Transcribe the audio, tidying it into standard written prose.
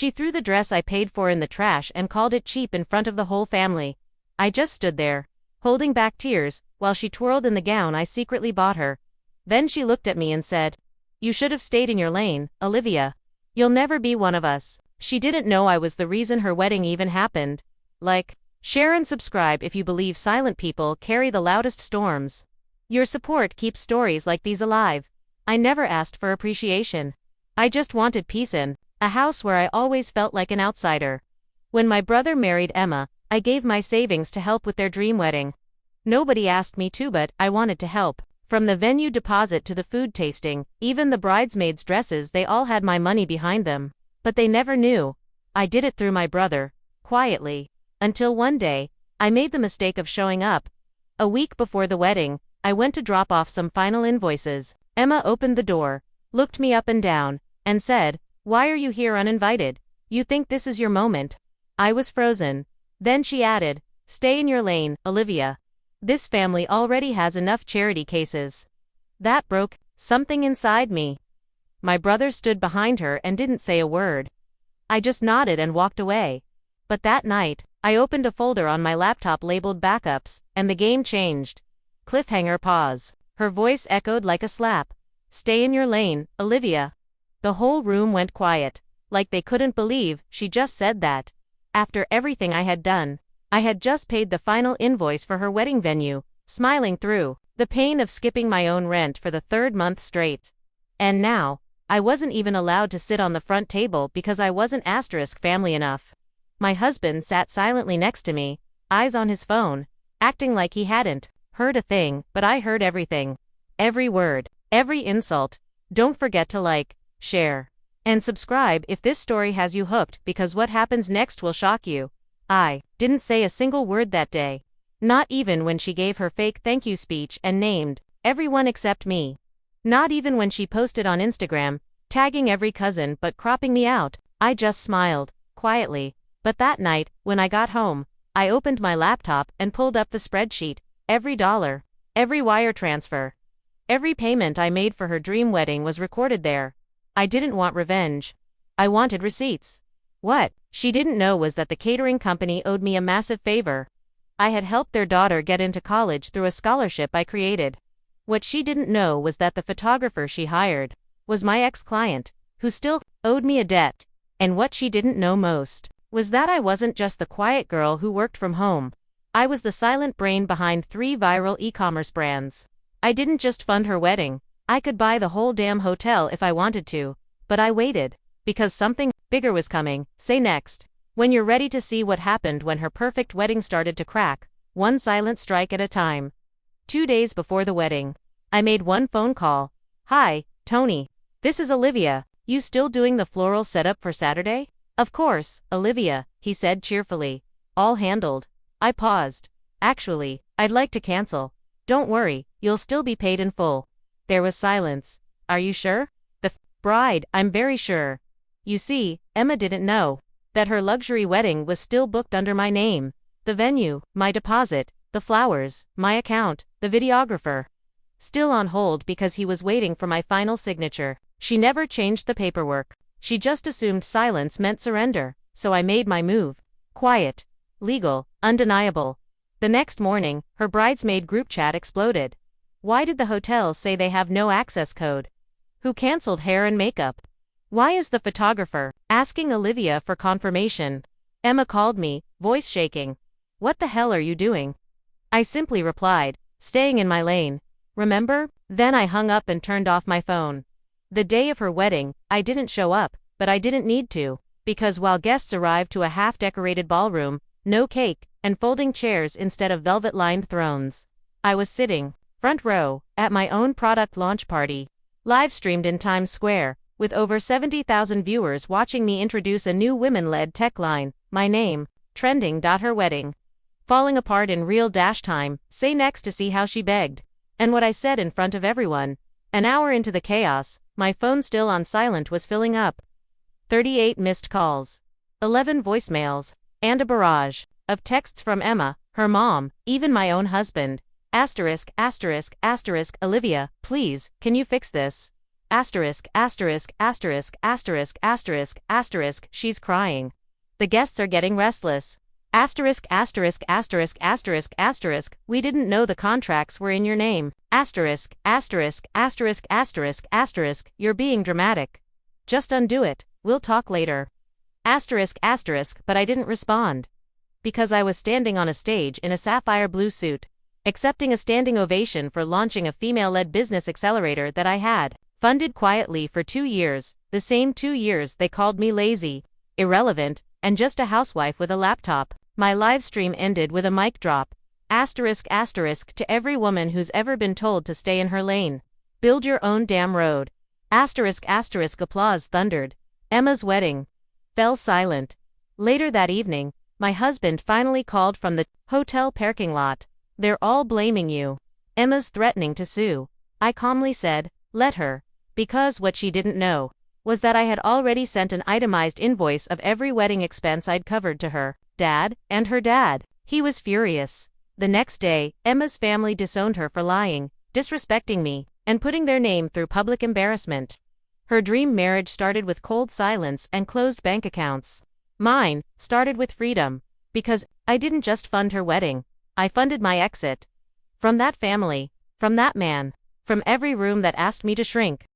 She threw the dress I paid for in the trash and called it cheap in front of the whole family. I just stood there, holding back tears, while she twirled in the gown I secretly bought her. Then she looked at me and said, "You should have stayed in your lane, Olivia. You'll never be one of us." She didn't know I was the reason her wedding even happened. Like, share and subscribe if you believe silent people carry the loudest storms. Your support keeps stories like these alive. I never asked for appreciation. I just wanted peace in a house where I always felt like an outsider. When my brother married Emma, I gave my savings to help with their dream wedding. Nobody asked me to, but I wanted to help. From the venue deposit to the food tasting, even the bridesmaids' dresses, they all had my money behind them. But they never knew. I did it through my brother, quietly. Until one day, I made the mistake of showing up. A week before the wedding, I went to drop off some final invoices. Emma opened the door, looked me up and down, and said, "Why are you here uninvited? You think this is your moment?" I was frozen. Then she added, "Stay in your lane, Olivia. This family already has enough charity cases." That broke something inside me. My brother stood behind her and didn't say a word. I just nodded and walked away. But that night, I opened a folder on my laptop labeled Backups, and the game changed. Cliffhanger pause. Her voice echoed like a slap. "Stay in your lane, Olivia." The whole room went quiet, like they couldn't believe she just said that. After everything I had done, I had just paid the final invoice for her wedding venue, smiling through the pain of skipping my own rent for the third month straight. And now, I wasn't even allowed to sit on the front table because I wasn't family enough. My husband sat silently next to me, eyes on his phone, acting like he hadn't heard a thing, but I heard everything. Every word, every insult. Don't forget to like, share, and subscribe if this story has you hooked, because what happens next will shock you. I didn't say a single word that day. Not even when she gave her fake thank you speech and named everyone except me. Not even when she posted on Instagram, tagging every cousin but cropping me out. I just smiled, quietly. But that night, when I got home, I opened my laptop and pulled up the spreadsheet. Every dollar, every wire transfer, every payment I made for her dream wedding was recorded there. I didn't want revenge. I wanted receipts. What she didn't know was that the catering company owed me a massive favor. I had helped their daughter get into college through a scholarship I created. What she didn't know was that the photographer she hired was my ex-client, who still owed me a debt. And what she didn't know most was that I wasn't just the quiet girl who worked from home. I was the silent brain behind 3 viral e-commerce brands. I didn't just fund her wedding. I could buy the whole damn hotel if I wanted to. But I waited, because something bigger was coming. Say next. When you're ready to see what happened when her perfect wedding started to crack, one silent strike at a time. 2 days before the wedding, I made one phone call. "Hi, Tony. This is Olivia. You still doing the floral setup for Saturday?" "Of course, Olivia," he said cheerfully. "All handled." I paused. "Actually, I'd like to cancel." "Don't worry, you'll still be paid in full." There was silence. "Are you sure?" The bride, "I'm very sure." You see, Emma didn't know that her luxury wedding was still booked under my name. The venue, my deposit, the flowers, my account, the videographer. Still on hold because he was waiting for my final signature. She never changed the paperwork. She just assumed silence meant surrender, so I made my move. Quiet. Legal. Undeniable. The next morning, her bridesmaid group chat exploded. Why did the hotel say they have no access code? Who canceled hair and makeup? Why is the photographer asking Olivia for confirmation? Emma called me, voice shaking. "What the hell are you doing?" I simply replied, "Staying in my lane. Remember?" Then I hung up and turned off my phone. The day of her wedding, I didn't show up, but I didn't need to, because while guests arrived to a half-decorated ballroom, no cake, and folding chairs instead of velvet-lined thrones, I was sitting, front row, at my own product launch party, live-streamed in Times Square, with over 70,000 viewers watching me introduce a new women-led tech line, my name, trending. Her wedding falling apart in real time. Say next to see how she begged. And what I said in front of everyone. An hour into the chaos, my phone still on silent was filling up. 38 missed calls, 11 voicemails, and a barrage of texts from Emma, her mom, even my own husband. ******, Olivia, please, can you fix this? Asterisk, asterisk, asterisk, asterisk, asterisk, asterisk, she's crying. The guests are getting restless. Asterisk, asterisk, asterisk, asterisk, asterisk, we didn't know the contracts were in your name. Asterisk, asterisk, asterisk, asterisk, asterisk, you're being dramatic. Just undo it, we'll talk later. Asterisk, asterisk, but I didn't respond. Because I was standing on a stage in a sapphire blue suit, accepting a standing ovation for launching a female-led business accelerator that I had funded quietly for 2 years, the same 2 years they called me lazy, irrelevant, and just a housewife with a laptop. My live stream ended with a mic drop. Asterisk, asterisk, to every woman who's ever been told to stay in her lane. Build your own damn road. Asterisk, asterisk, applause thundered. Emma's wedding fell silent. Later that evening, my husband finally called from the hotel parking lot. They're all blaming you. Emma's threatening to sue. I calmly said, let her. Because what she didn't know was that I had already sent an itemized invoice of every wedding expense I'd covered to her, Dad, and her dad. He was furious. The next day, Emma's family disowned her for lying, disrespecting me, and putting their name through public embarrassment. Her dream marriage started with cold silence and closed bank accounts. Mine started with freedom. Because I didn't just fund her wedding, I funded my exit. From that family, from that man, from every room that asked me to shrink.